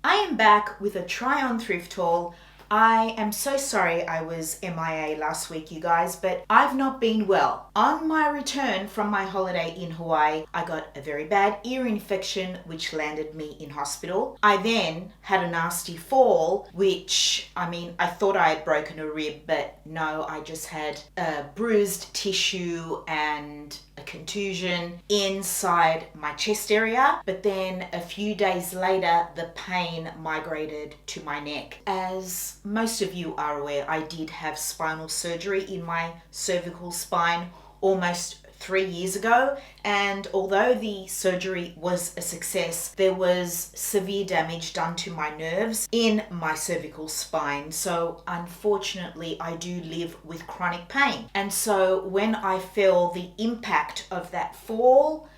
I am back with a try on thrift haul. I am so sorry I was MIA last week, you guys, but I've not been well. On my return from my holiday in Hawaii, I got a very bad ear infection, which landed me in hospital. I then had a nasty fall, which, I thought I had broken a rib, but no, I just had a bruised tissue and a contusion inside my chest area. But then a few days later, the pain migrated to my neck. As most of you are aware, I did have spinal surgery in my cervical spine almost 3 years ago, and although the surgery was a success, there was severe damage done to my nerves in my cervical spine. So unfortunately, I do live with chronic pain. And so when I fell, the impact of that fall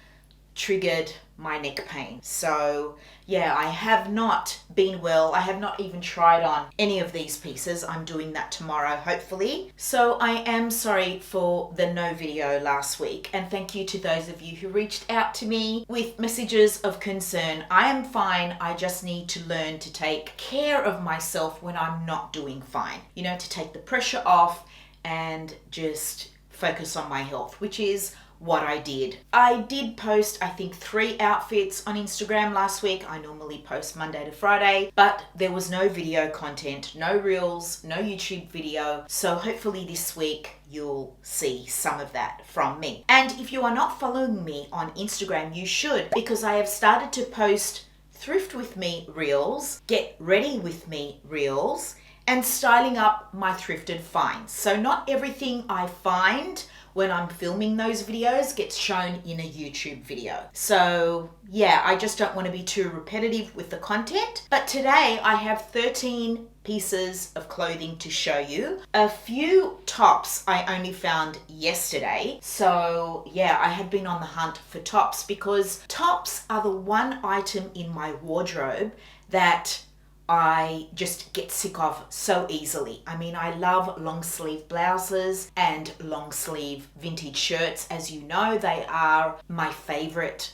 triggered my neck pain. So yeah, I have not been well. I have not even tried on any of these pieces. I'm doing that tomorrow, hopefully. So I am sorry for the no video last week, and thank you to those of you who reached out to me with messages of concern. I am fine. I just need to learn to take care of myself when I'm not doing fine. You know, to take the pressure off and just focus on my health, which is what I did. I did post, I think, 3 outfits on Instagram last week. I normally post Monday to Friday, but there was no video content, no reels, no YouTube video. So hopefully this week you'll see some of that from me. And if you are not following me on Instagram, you should, because I have started to post thrift with me reels, get ready with me reels, and styling up my thrifted finds. So not everything I find when I'm filming those videos gets shown in a YouTube video. So yeah, I just don't want to be too repetitive with the content. But today I have 13 pieces of clothing to show you. A few tops I only found yesterday. So yeah, I have been on the hunt for tops because tops are the one item in my wardrobe that I just get sick of so easily. I love long sleeve blouses and long sleeve vintage shirts. As you know, they are my favorite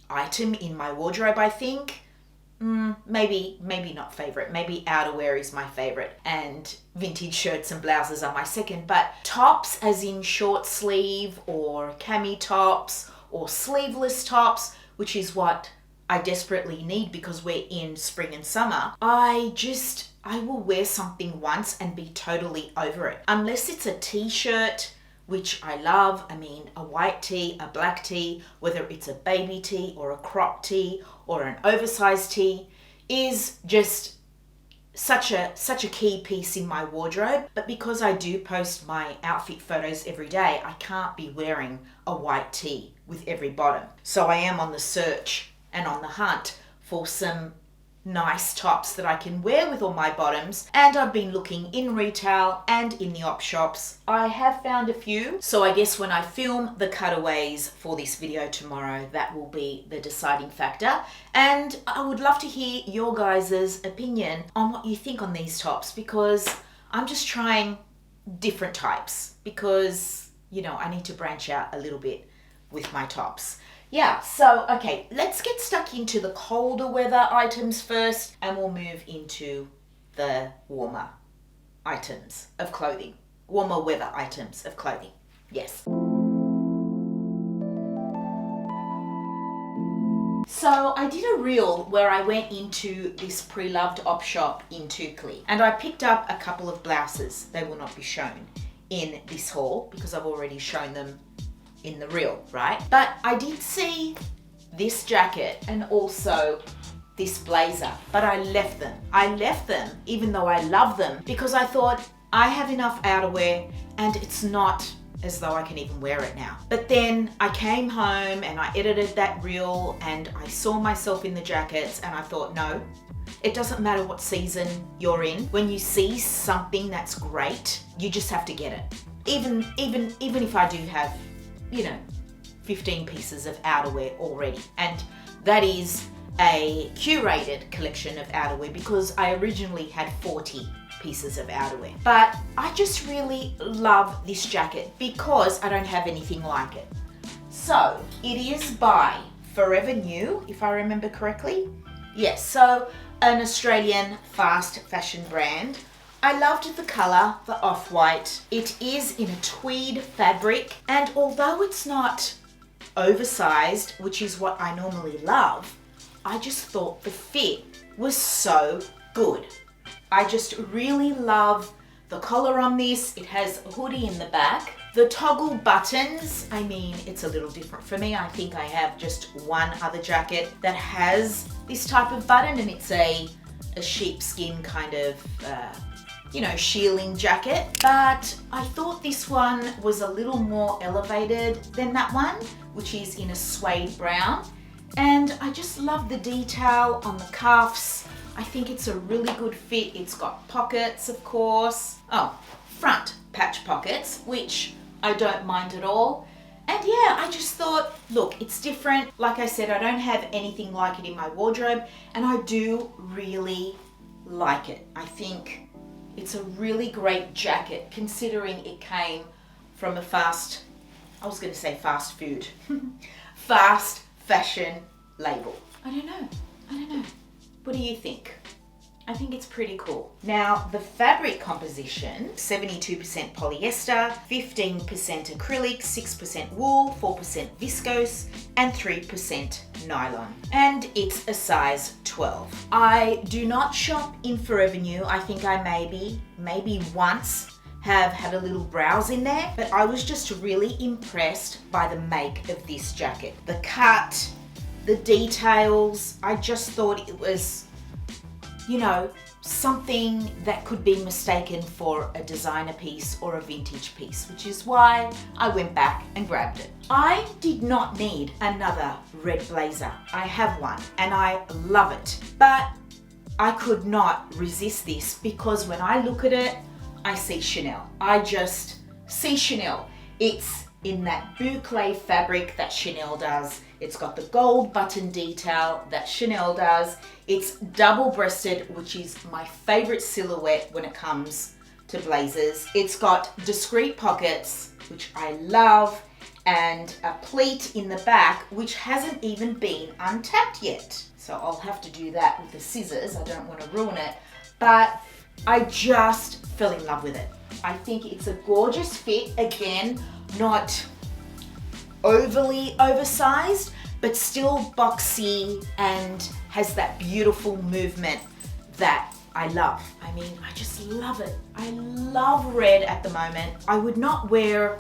item in my wardrobe, I think. Maybe not favorite. Maybe outerwear is my favorite and vintage shirts and blouses are my second. But tops, as in short sleeve or cami tops or sleeveless tops, which is what I desperately need because we're in spring and summer, I will wear something once and be totally over it. Unless it's a t-shirt, which I love. A white tee, a black tee, whether it's a baby tee or a crop tee or an oversized tee, is just such a key piece in my wardrobe. But because I do post my outfit photos every day, I can't be wearing a white tee with every bottom. So I am on the search and on the hunt for some nice tops that I can wear with all my bottoms, and I've been looking in retail and in the op shops. I have found a few, so I guess when I film the cutaways for this video tomorrow, that will be the deciding factor. And I would love to hear your guys' opinion on what you think on these tops, because I'm just trying different types because, you know, I need to branch out a little bit with my tops. Yeah, so, okay, let's get stuck into the colder weather items first, and we'll move into the warmer items of clothing. Warmer weather items of clothing, yes. So I did a reel where I went into this pre-loved op shop in Tukli, and I picked up a couple of blouses. They will not be shown in this haul because I've already shown them in the reel, right? But I did see this jacket and also this blazer, but I left them. I left them even though I love them because I thought I have enough outerwear and it's not as though I can even wear it now. But then I came home and I edited that reel and I saw myself in the jackets and I thought, no, it doesn't matter what season you're in. When you see something that's great, you just have to get it. Even if I do have, 15 pieces of outerwear already. And that is a curated collection of outerwear because I originally had 40 pieces of outerwear. But I just really love this jacket because I don't have anything like it. So it is by Forever New, if I remember correctly. Yes, so an Australian fast fashion brand. I loved the colour, the off-white. It is in a tweed fabric, and although it's not oversized, which is what I normally love, I just thought the fit was so good. I just really love the collar on this. It has a hoodie in the back. The toggle buttons, I mean, it's a little different for me. I think I have just one other jacket that has this type of button, and it's a sheepskin kind of, shearling jacket. But I thought this one was a little more elevated than that one, which is in a suede brown. And I just love the detail on the cuffs. I think it's a really good fit. It's got pockets, of course. Oh, front patch pockets, which I don't mind at all. And yeah, I just thought, look, it's different. Like I said, I don't have anything like it in my wardrobe, and I do really like it. I think it's a really great jacket considering it came from a fast food, fast fashion label. I don't know. What do you think? I think it's pretty cool. Now, the fabric composition, 72% polyester, 15% acrylic, 6% wool, 4% viscose, and 3% nylon. And it's a size 12. I do not shop in Forever New. I think I maybe once have had a little browse in there, but I was just really impressed by the make of this jacket. The cut, the details, I just thought it was, something that could be mistaken for a designer piece or a vintage piece, which is why I went back and grabbed it. I did not need another red blazer. I have one and I love it, but I could not resist this because when I look at it, I see Chanel. I just see Chanel. It's in that boucle fabric that Chanel does. It's got the gold button detail that Chanel does. It's double-breasted, which is my favorite silhouette when it comes to blazers. It's got discreet pockets, which I love, and a pleat in the back, which hasn't even been untapped yet. So I'll have to do that with the scissors. I don't want to ruin it, but I just fell in love with it. I think it's a gorgeous fit. Again, not overly oversized, but still boxy and has that beautiful movement that I love. I mean, I just love it. I love red at the moment. I would not wear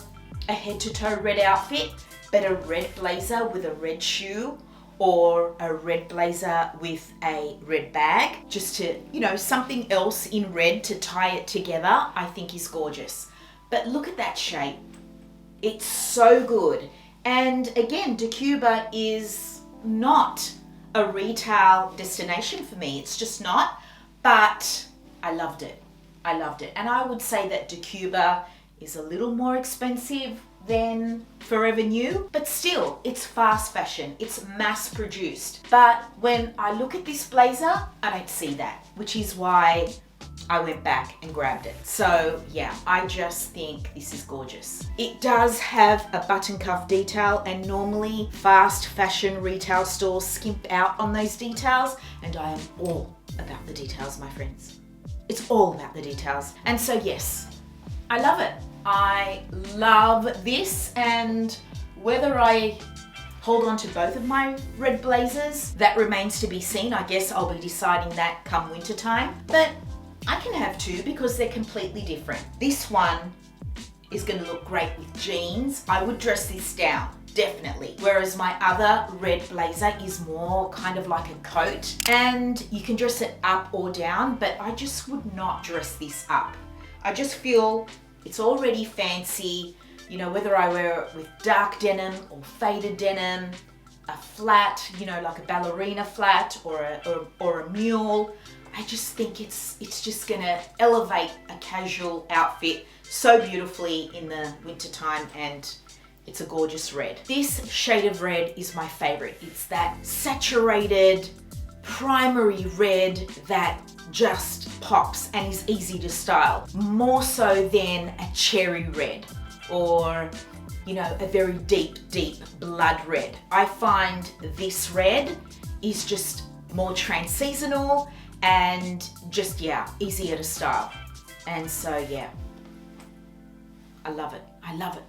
a head to toe red outfit, but a red blazer with a red shoe or a red blazer with a red bag, just to, something else in red to tie it together, I think is gorgeous. But look at that shape. It's so good. And again, Decuba is not a retail destination for me. It's just not, but I loved it. And I would say that Decuba is a little more expensive than Forever New, but still, it's fast fashion. It's mass produced. But when I look at this blazer, I don't see that, which is why I went back and grabbed it. So yeah, I just think this is gorgeous. It does have a button cuff detail, and normally fast fashion retail stores skimp out on those details, and I am all about the details, my friends. It's all about the details. And so yes, I love it. I love this, and whether I hold on to both of my red blazers, that remains to be seen. I guess I'll be deciding that come winter time, but I can have two because they're completely different. This one is going to look great with jeans. I would dress this down, definitely. Whereas my other red blazer is more kind of like a coat, and you can dress it up or down, but I just would not dress this up. I just feel it's already fancy, whether I wear it with dark denim or faded denim, a flat, like a ballerina flat or a mule. I just think it's just gonna elevate a casual outfit so beautifully in the winter time, and it's a gorgeous red. This shade of red is my favorite. It's that saturated primary red that just pops and is easy to style, more so than a cherry red or a very deep blood red. I find this red is just more trans-seasonal, and just, yeah, easier to style. And so, yeah, I love it. I love it.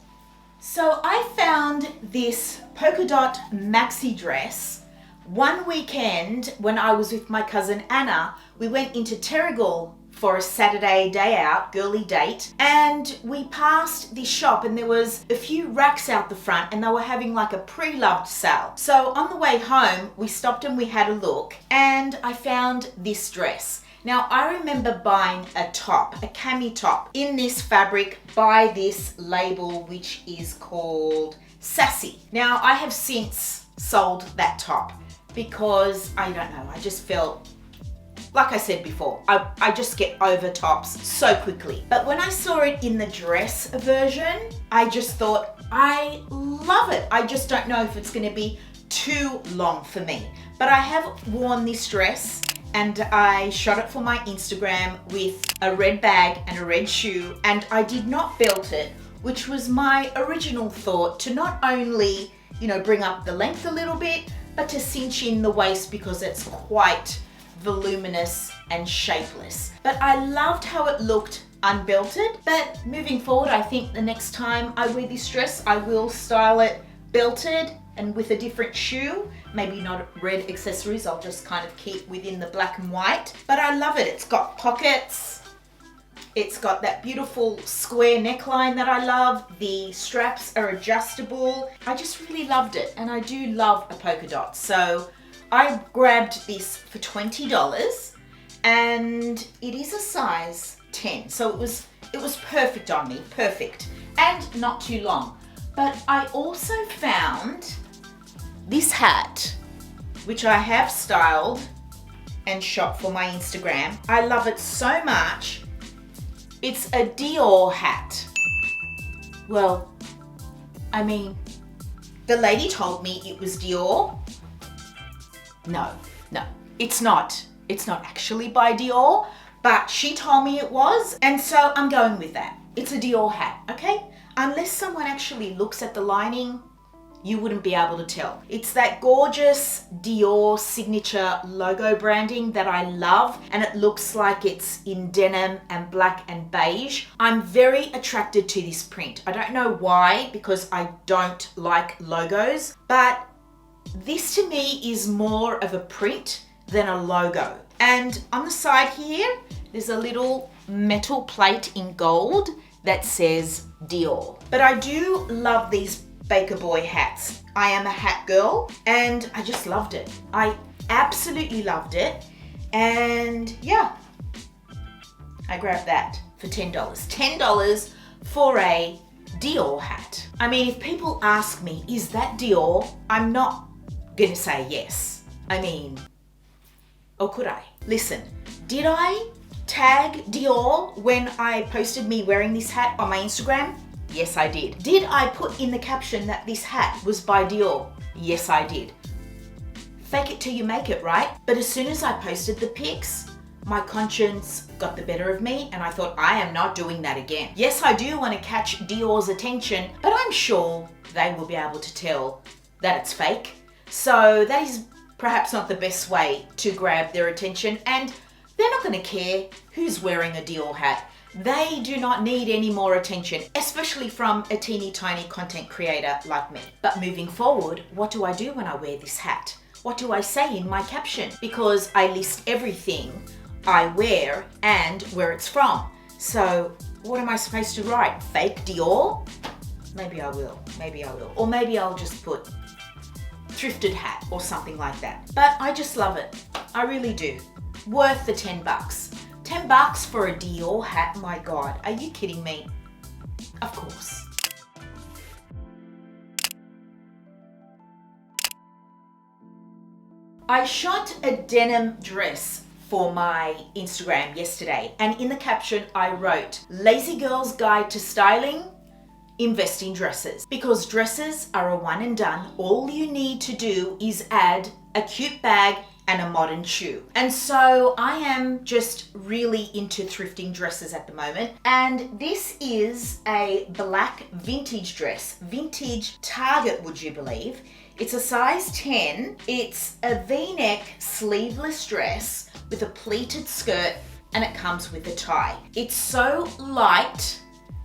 So I found this polka dot maxi dress one weekend when I was with my cousin Anna. We went into Terrigal for a Saturday day out, girly date, and we passed this shop and there was a few racks out the front and they were having like a pre-loved sale. So on the way home, we stopped and we had a look and I found this dress. Now I remember buying a top, a cami top in this fabric by this label which is called Sassy. Now I have since sold that top because I don't know, I just felt, like I said before, I just get over tops so quickly. But when I saw it in the dress version, I just thought, I love it. I just don't know if it's gonna be too long for me. But I have worn this dress and I shot it for my Instagram with a red bag and a red shoe, and I did not belt it, which was my original thought, to not only, you know, bring up the length a little bit, but to cinch in the waist because it's quite voluminous and shapeless. But I loved how it looked unbelted. But moving forward, I think the next time I wear this dress, I will style it belted and with a different shoe, maybe not red accessories. I'll just kind of keep within the black and white. But I love it. It's got pockets. It's got that beautiful square neckline that I love. The straps are adjustable. I just really loved it. And I do love a polka dot. So I grabbed this for $20 and it is a size 10. So it was perfect on me, perfect, and not too long. But I also found this hat, which I have styled and shot for my Instagram. I love it so much. It's a Dior hat. Well, I mean, the lady told me it was Dior. No, it's not. It's not actually by Dior, but she told me it was, and so I'm going with that. It's a Dior hat, okay? Unless someone actually looks at the lining, you wouldn't be able to tell. It's that gorgeous Dior signature logo branding that I love, and it looks like it's in denim and black and beige. I'm very attracted to this print. I don't know why, because I don't like logos, but this to me is more of a print than a logo. And on the side here, there's a little metal plate in gold that says Dior. But I do love these Baker Boy hats. I am a hat girl and I just loved it. I absolutely loved it. And yeah, I grabbed that for $10. $10 for a Dior hat. I mean, if people ask me, is that Dior? I'm not gonna say yes. I mean, or could I? Listen, did I tag Dior when I posted me wearing this hat on my Instagram? Yes, I did. Did I put in the caption that this hat was by Dior? Yes, I did. Fake it till you make it, right? But as soon as I posted the pics, my conscience got the better of me and I thought, I am not doing that again. Yes, I do want to catch Dior's attention, but I'm sure they will be able to tell that it's fake. So that is perhaps not the best way to grab their attention, and they're not going to care who's wearing a Dior hat. They do not need any more attention, especially from a teeny tiny content creator like me. But moving forward, what do I do when I wear this hat? What do I say in my caption? Because I list everything I wear and where it's from. So what am I supposed to write? Fake Dior? Maybe I will. Or maybe I'll just put thrifted hat or something like that. But I just love it. I really do. Worth the $10. $10 for a Dior hat? My God, are you kidding me? Of course. I shot a denim dress for my Instagram yesterday, and in the caption I wrote, "Lazy Girl's Guide to Styling, Invest in Dresses." Because dresses are a one and done. All you need to do is add a cute bag and a modern shoe. And so I am just really into thrifting dresses at the moment. And this is a black vintage dress, vintage Target, would you believe? It's a size 10. It's a V-neck sleeveless dress with a pleated skirt, and it comes with a tie. It's so light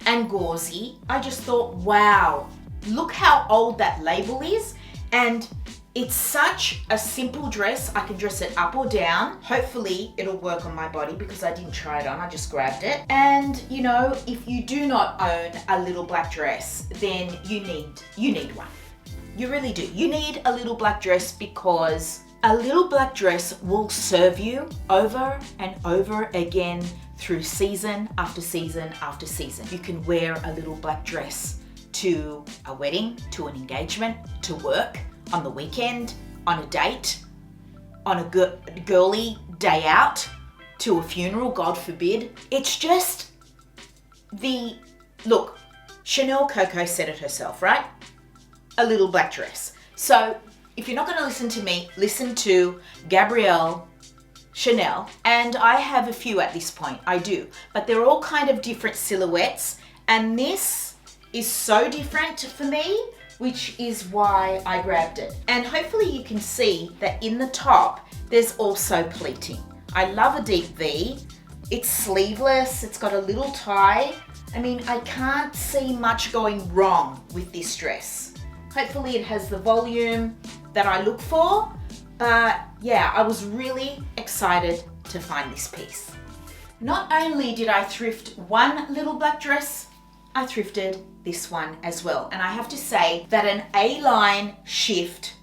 and gauzy. I just thought, wow, look how old that label is. And it's such a simple dress. I can dress it up or down. Hopefully it'll work on my body because I didn't try it on, I just grabbed it. And you know, if you do not own a little black dress, then you need one. You really do. You need a little black dress because a little black dress will serve you over and over again through season after season after season. You can wear a little black dress to a wedding, to an engagement, to work, on the weekend, on a date, on a girly day out, to a funeral, God forbid. It's just look, Chanel Coco said it herself, right? A little black dress. So if you're not going to listen to me, listen to Gabrielle Chanel. And I have a few at this point, I do. But they're all kind of different silhouettes. And this is so different for me, which is why I grabbed it. And hopefully you can see that in the top, there's also pleating. I love a deep V. It's sleeveless, it's got a little tie. I mean, I can't see much going wrong with this dress. Hopefully it has the volume that I look for. But yeah, I was really excited to find this piece. Not only did I thrift one little black dress, I thrifted this one as well. And I have to say that an A-line shift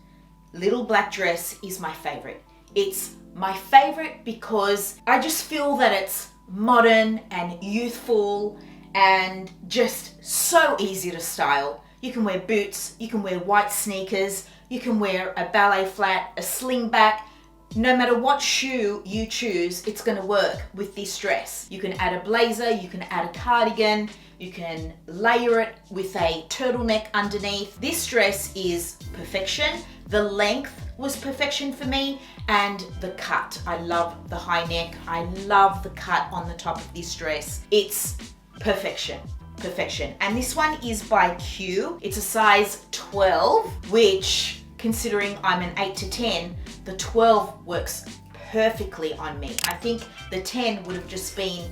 little black dress is my favorite. It's my favorite because I just feel that it's modern and youthful and just so easy to style. You can wear boots, you can wear white sneakers, you can wear a ballet flat, a slingback. No matter what shoe you choose, it's gonna work with this dress. You can add a blazer, you can add a cardigan, you can layer it with a turtleneck underneath. This dress is perfection. The length was perfection for me, and the cut. I love the high neck. I love the cut on the top of this dress. It's perfection. Perfection. And this one is by Q. It's a size 12, which, considering I'm an 8 to 10, the 12 works perfectly on me. I think the 10 would have just been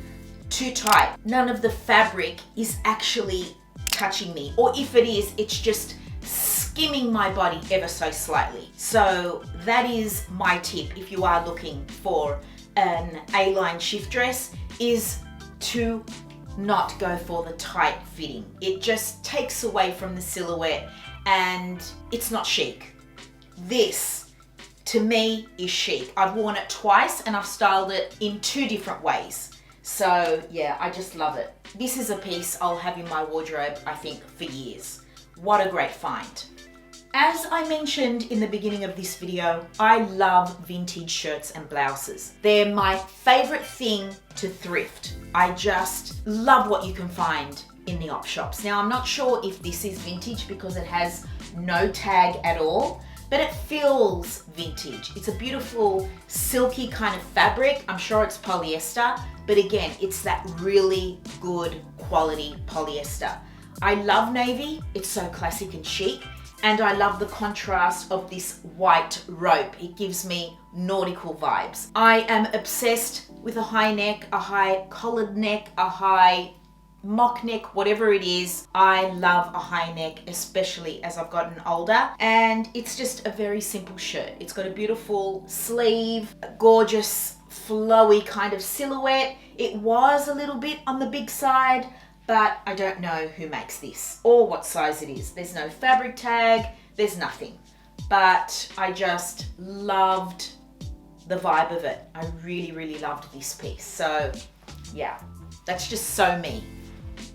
too tight. None of the fabric is actually touching me, or if it is, it's just skimming my body ever so slightly. So that is my tip if you are looking for an A-line shift dress, is to not go for the tight fitting. It just takes away from the silhouette and it's not chic. This, to me, is chic. I've worn it twice and I've styled it in 2 different ways. So yeah, I just love it. This is a piece I'll have in my wardrobe, I think, for years. What a great find. As I mentioned in the beginning of this video, I love vintage shirts and blouses. They're my favorite thing to thrift. I just love what you can find in the op shops. Now, I'm not sure if this is vintage because it has no tag at all, but it feels vintage. It's a beautiful silky kind of fabric. I'm sure it's polyester, but again, it's that really good quality polyester. I love navy. It's so classic and chic. And I love the contrast of this white rope. It gives me nautical vibes. I am obsessed with a high neck, a high collared neck, a high mock neck, whatever it is. I love a high neck, especially as I've gotten older. And it's just a very simple shirt. It's got a beautiful sleeve, a gorgeous flowy kind of silhouette. It was a little bit on the big side, but I don't know who makes this or what size it is. There's no fabric tag, there's nothing. But I just loved the vibe of it. I really, really loved this piece. So yeah, that's just so me.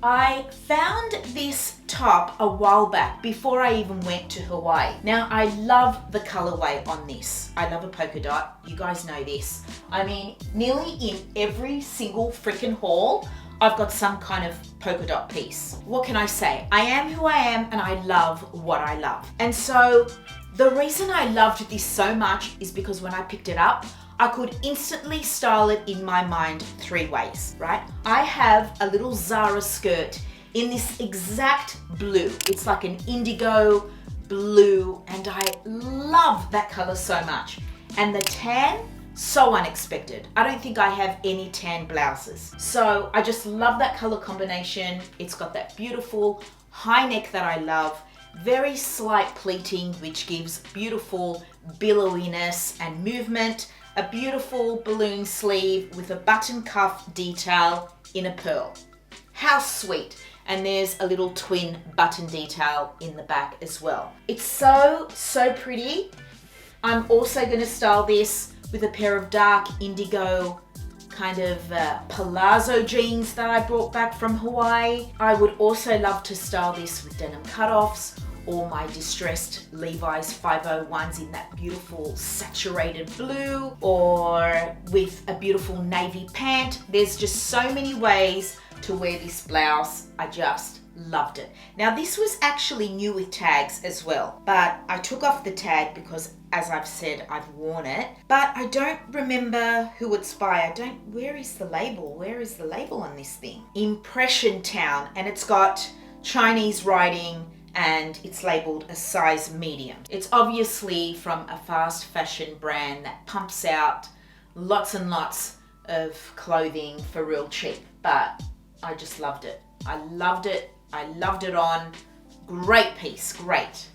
I found this top a while back before I even went to Hawaii. Now, I love the colorway on this. I love a polka dot. You guys know this. I mean, nearly in every single freaking haul, I've got some kind of polka dot piece. What can I say? I am who I am and I love what I love. And so the reason I loved this so much is because when I picked it up, I could instantly style it in my mind 3 ways, right? I have a little Zara skirt in this exact blue. It's like an indigo blue and I love that color so much. And the tan So unexpected. I don't think I have any tan blouses. So I just love that color combination. It's got that beautiful high neck that I love. Very slight pleating, which gives beautiful billowiness and movement. A beautiful balloon sleeve with a button cuff detail in a pearl. How sweet. And there's a little twin button detail in the back as well. It's so pretty. I'm also going to style this with a pair of dark indigo kind of palazzo jeans that I brought back from Hawaii. I would also love to style this with denim cutoffs or my distressed Levi's 501s in that beautiful saturated blue, or with a beautiful navy pant. There's just so many ways to wear this blouse. I just loved it. Now this was actually new with tags as well, but I took off the tag because, as I've said, I've worn it, but I don't remember who it's by. Where is the label? Where is the label on this thing? Impression Town, and it's got Chinese writing and it's labeled a size medium. It's obviously from a fast fashion brand that pumps out lots and lots of clothing for real cheap, but I just loved it. I loved it. I loved it on. Great piece, great.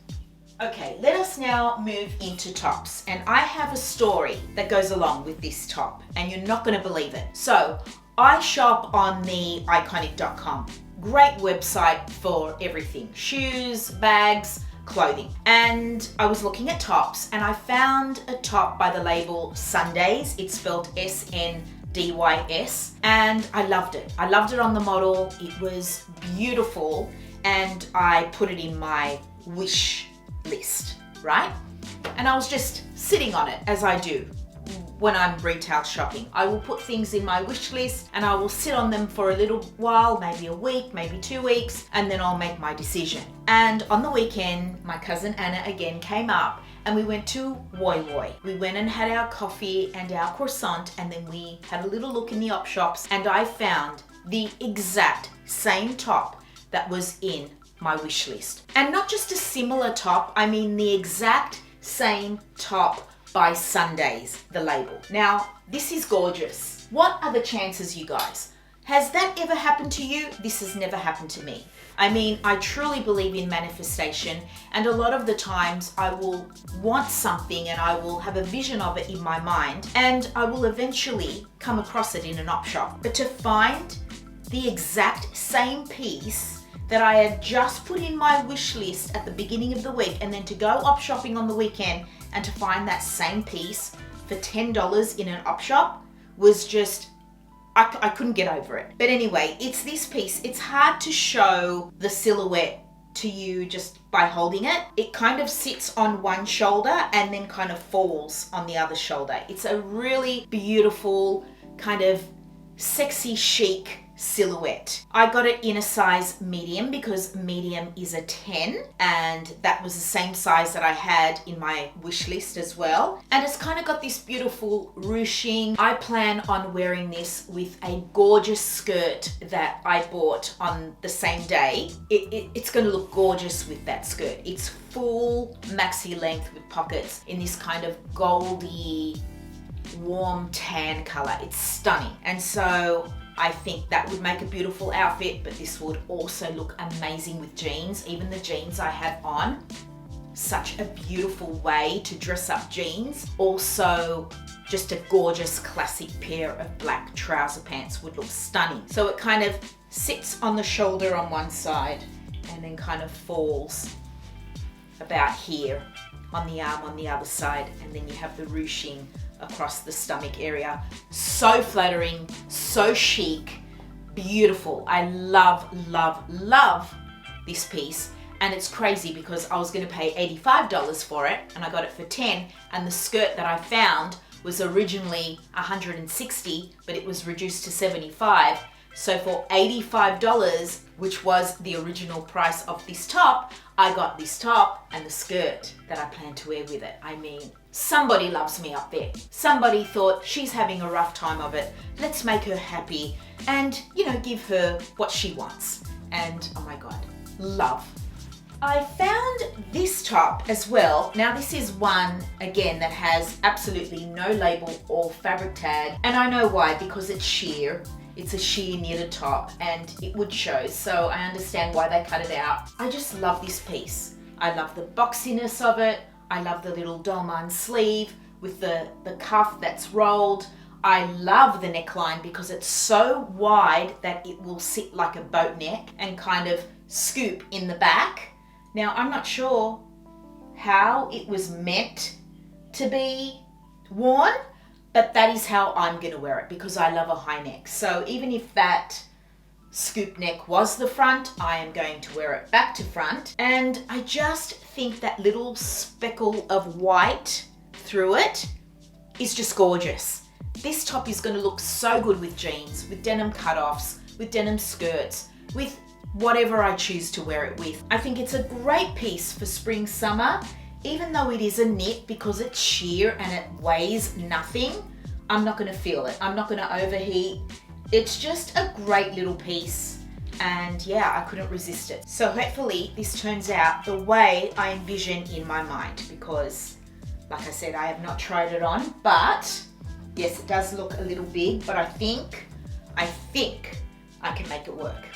Okay, let us now move into tops. And I have a story that goes along with this top, and you're not gonna believe it. So, I shop on the iconic.com. Great website for everything. Shoes, bags, clothing. And I was looking at tops and I found a top by the label Sundays. It's spelled SNDYS, and I loved it. I loved it on the model. It was beautiful, and I put it in my wish list, right? And I was just sitting on it, as I do when I'm retail shopping. I will put things in my wish list and I will sit on them for a little while, maybe a week, maybe 2 weeks, and then I'll make my decision. And on the weekend, my cousin Anna again came up and we went to Woi Woi. We went and had our coffee and our croissant, and then we had a little look in the op shops, and I found the exact same top that was in my wish list. And not just a similar top, I mean the exact same top by Sundays, the label. Now, this is gorgeous. What are the chances, you guys? Has that ever happened to you? This has never happened to me. I mean, I truly believe in manifestation, and a lot of the times I will want something and I will have a vision of it in my mind, and I will eventually come across it in an op shop. But to find the exact same piece that I had just put in my wish list at the beginning of the week, and then to go op shopping on the weekend and to find that same piece for $10 in an op shop was just, I couldn't get over it. But anyway, it's this piece. It's hard to show the silhouette to you just by holding it. It kind of sits on one shoulder and then kind of falls on the other shoulder. It's a really beautiful, kind of sexy chic silhouette. I got it in a size medium because medium is a 10, and that was the same size that I had in my wish list as well. And it's kind of got this beautiful ruching. I plan on wearing this with a gorgeous skirt that I bought on the same day. It's going to look gorgeous with that skirt. It's full maxi length with pockets in this kind of goldy, warm tan color. It's stunning. And so I think that would make a beautiful outfit, but this would also look amazing with jeans. Even the jeans I have on, such a beautiful way to dress up jeans. Also, just a gorgeous classic pair of black trouser pants would look stunning. So it kind of sits on the shoulder on one side and then kind of falls about here on the arm on the other side, and then you have the ruching across the stomach area. So flattering, so chic, beautiful. I love, love, love this piece. And it's crazy because I was going to pay $85 for it and I got it for $10, and the skirt that I found was originally $160, but it was reduced to $75. So for $85, which was the original price of this top, I got this top and the skirt that I plan to wear with it. I mean, somebody loves me up there. Somebody thought she's having a rough time of it. Let's make her happy and, you know, give her what she wants. And oh my God, love. I found this top as well. Now this is one, again, that has absolutely no label or fabric tag. And I know why, because it's sheer. It's a sheer knitted top and it would show. So I understand why they cut it out. I just love this piece. I love the boxiness of it. I love the little dolman sleeve with the cuff that's rolled. I love the neckline because it's so wide that it will sit like a boat neck and kind of scoop in the back. Now, I'm not sure how it was meant to be worn, but that is how I'm going to wear it because I love a high neck. So even if that scoop neck was the front, I am going to wear it back to front. And I just think that little speckle of white through it is just gorgeous. This top is going to look so good with jeans, with denim cutoffs, with denim skirts, with whatever I choose to wear it with. I think it's a great piece for spring, summer, even though it is a knit because it's sheer and it weighs nothing. I'm not going to feel it. I'm not going to overheat. It's just a great little piece. And yeah, I couldn't resist it. So hopefully this turns out the way I envision in my mind because, like I said, I have not tried it on, but yes, it does look a little big, but I think I can make it work.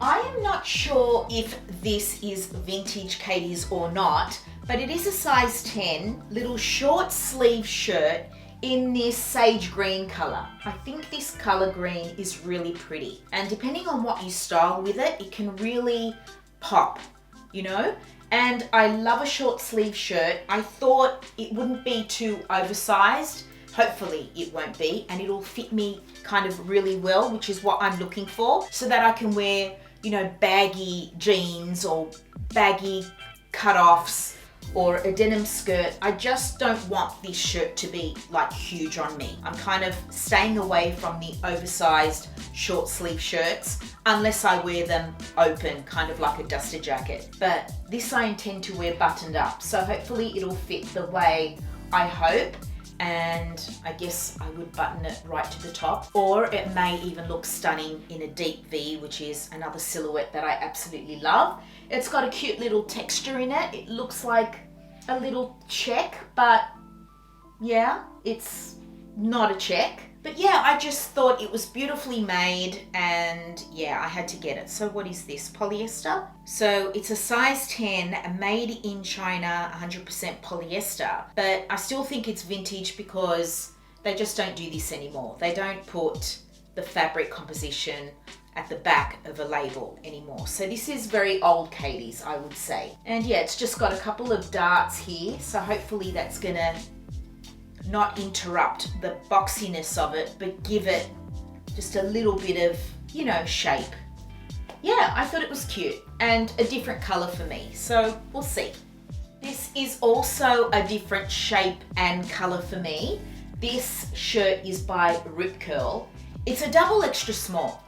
I am not sure if this is vintage Katie's or not, but it is a size 10 little short sleeve shirt in this sage green color. I think this color green is really pretty. And depending on what you style with it, it can really pop, you know? And I love a short sleeve shirt. I thought it wouldn't be too oversized. Hopefully it won't be, and it'll fit me kind of really well, which is what I'm looking for, so that I can wear, you know, baggy jeans or baggy cutoffs or a denim skirt. I just don't want this shirt to be like huge on me. I'm kind of staying away from the oversized short sleeve shirts unless I wear them open, kind of like a duster jacket. But this I intend to wear buttoned up, so hopefully it'll fit the way I hope. And I guess I would button it right to the top, or it may even look stunning in a deep V, which is another silhouette that I absolutely love. It's got a cute little texture in it. It looks like a little check, but yeah, it's not a check. But yeah, I just thought it was beautifully made and yeah, I had to get it. So what is this? Polyester? So it's a size 10, made in China, 100% polyester. But I still think it's vintage because they just don't do this anymore. They don't put the fabric composition at the back of a label anymore. So this is very old Katie's, I would say. And yeah, it's just got a couple of darts here. So hopefully that's gonna not interrupt the boxiness of it, but give it just a little bit of, you know, shape. Yeah, I thought it was cute and a different color for me, so we'll see. This is also a different shape and color for me. This shirt is by Rip Curl. It's a double extra small.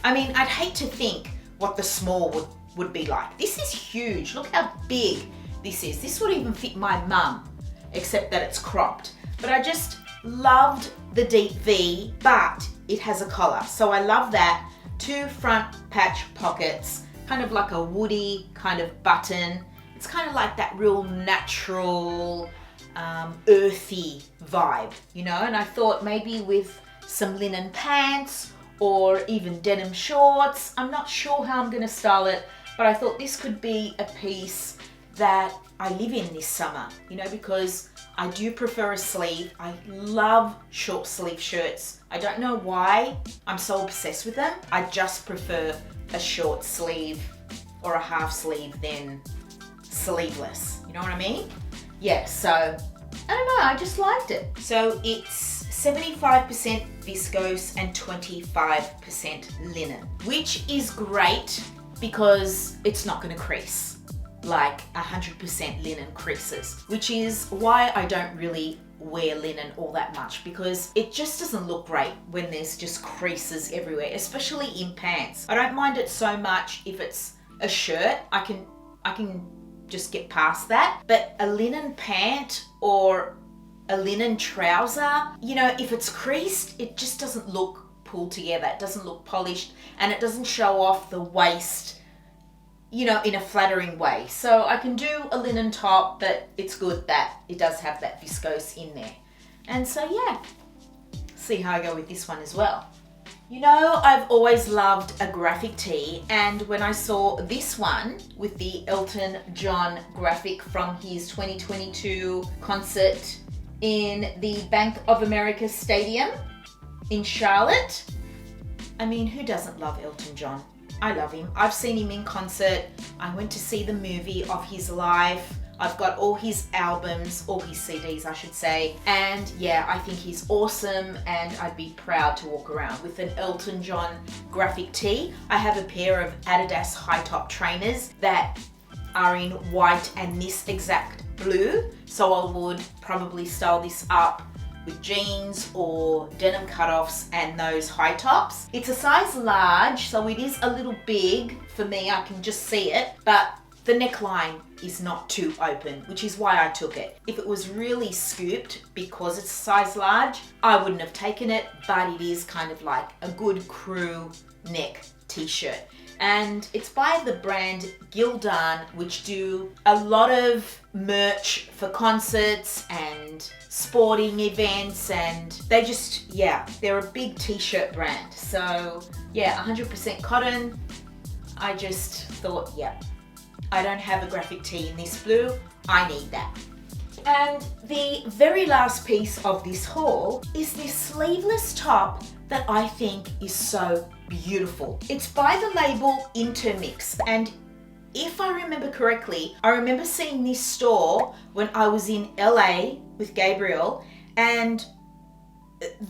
I mean, I'd hate to think what the small would be like. This is huge. Look how big this is. This would even fit my mum, except that it's cropped. But I just loved the deep V, but it has a collar. So I love that. 2 front patch pockets, kind of like a woody kind of button. It's kind of like that real natural, earthy vibe, you know? And I thought maybe with some linen pants or even denim shorts. I'm not sure how I'm gonna style it, but I thought this could be a piece that I live in this summer, you know, because I do prefer a sleeve. I love short sleeve shirts. I don't know why I'm so obsessed with them. I just prefer a short sleeve or a half sleeve than sleeveless. You know what I mean? Yeah, so I don't know, I just liked it. So it's 75% viscose and 25% linen, which is great because it's not gonna crease like 100% linen creases, which is why I don't really wear linen all that much, because it just doesn't look great when there's just creases everywhere, especially in pants. I don't mind it so much if it's a shirt. I can just get past that, but a linen pant or a linen trouser, you know, if it's creased, it just doesn't look pulled together. It doesn't look polished and it doesn't show off the waist you know, in a flattering way. So I can do a linen top, but it's good that it does have that viscose in there. And so yeah, see how I go with this one as well. You know, I've always loved a graphic tee, and when I saw this one with the Elton John graphic from his 2022 concert in the Bank of America Stadium in Charlotte, I mean, who doesn't love Elton John? I love him. I've seen him in concert. I went to see the movie of his life. I've got all his albums, all his CDs, I should say. And yeah, I think he's awesome, and I'd be proud to walk around with an Elton John graphic tee. I have a pair of Dedes high top trainers that are in white and this exact blue. So I would probably style this up with jeans or denim cutoffs and those high tops. It's a size large, so it is a little big for me. I can just see it, but the neckline is not too open, which is why I took it. If it was really scooped, because it's a size large, I wouldn't have taken it, but it is kind of like a good crew neck t-shirt. And it's by the brand Gildan, which do a lot of merch for concerts and sporting events, and they just, yeah, they're a big t-shirt brand. So yeah, 100% cotton. I just thought, yeah, I don't have a graphic tee in this blue, I need that. And the very last piece of this haul is this sleeveless top that I think is so beautiful. It's by the label Intermix, and if I remember correctly, I remember seeing this store when I was in LA with Gabriel, and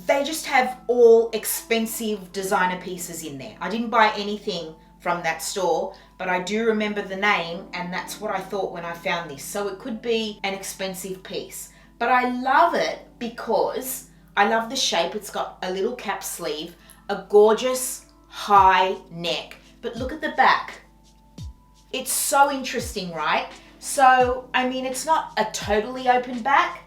they just have all expensive designer pieces in there. I didn't buy anything from that store, but I do remember the name, and that's what I thought when I found this. So it could be an expensive piece, but I love it because I love the shape. It's got a little cap sleeve, a gorgeous high neck, but look at the back. It's so interesting, right? So, I mean, it's not a totally open back,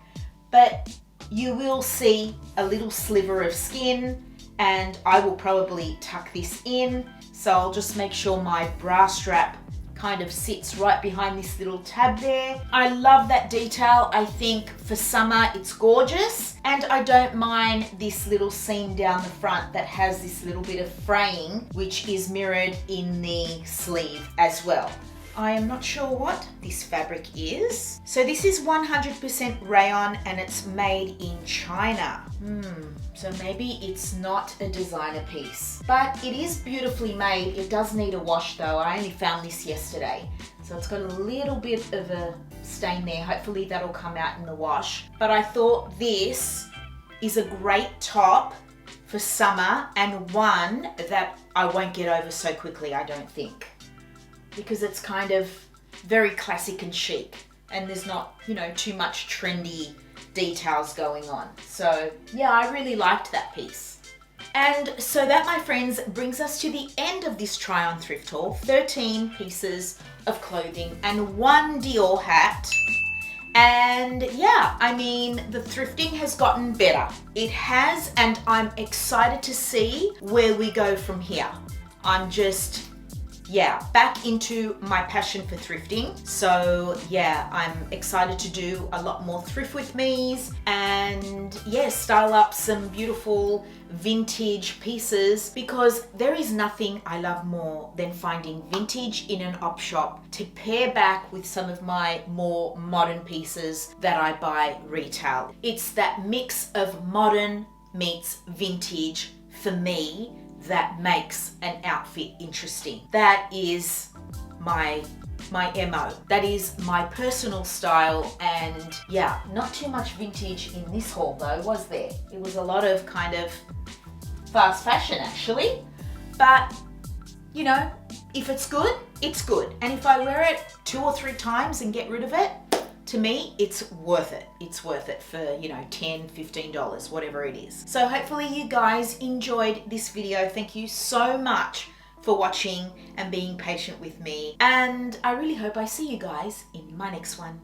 but you will see a little sliver of skin, and I will probably tuck this in. So I'll just make sure my bra strap kind of sits right behind this little tab there. I love that detail. I think for summer it's gorgeous, and I don't mind this little seam down the front that has this little bit of fraying, which is mirrored in the sleeve as well. I am not sure what this fabric is. So this is 100% rayon, and it's made in China. So maybe it's not a designer piece, but it is beautifully made. It does need a wash though. I only found this yesterday, so it's got a little bit of a stain there. Hopefully that'll come out in the wash. But I thought this is a great top for summer, and one that I won't get over so quickly, I don't think, because it's kind of very classic and chic, and there's not, you know, too much trendy details going on. So yeah, I really liked that piece. And so that, my friends, brings us to the end of this try on thrift haul. 13 pieces of clothing and one Dior hat. And yeah, I mean, the thrifting has gotten better. It has, and I'm excited to see where we go from here. I'm just, yeah, back into my passion for thrifting. So yeah, I'm excited to do a lot more thrift with me's, and yeah, style up some beautiful vintage pieces, because there is nothing I love more than finding vintage in an op shop to pair back with some of my more modern pieces that I buy retail. It's that mix of modern meets vintage for me that makes an outfit interesting. That is my MO. That is my personal style. And yeah, not too much vintage in this haul though, was there? It was a lot of kind of fast fashion actually. But you know, if it's good, it's good. And if I wear it 2 or 3 times and get rid of it, to me, it's worth it. It's worth it for, you know, $10, $15, whatever it is. So hopefully you guys enjoyed this video. Thank you so much for watching and being patient with me. And I really hope I see you guys in my next one.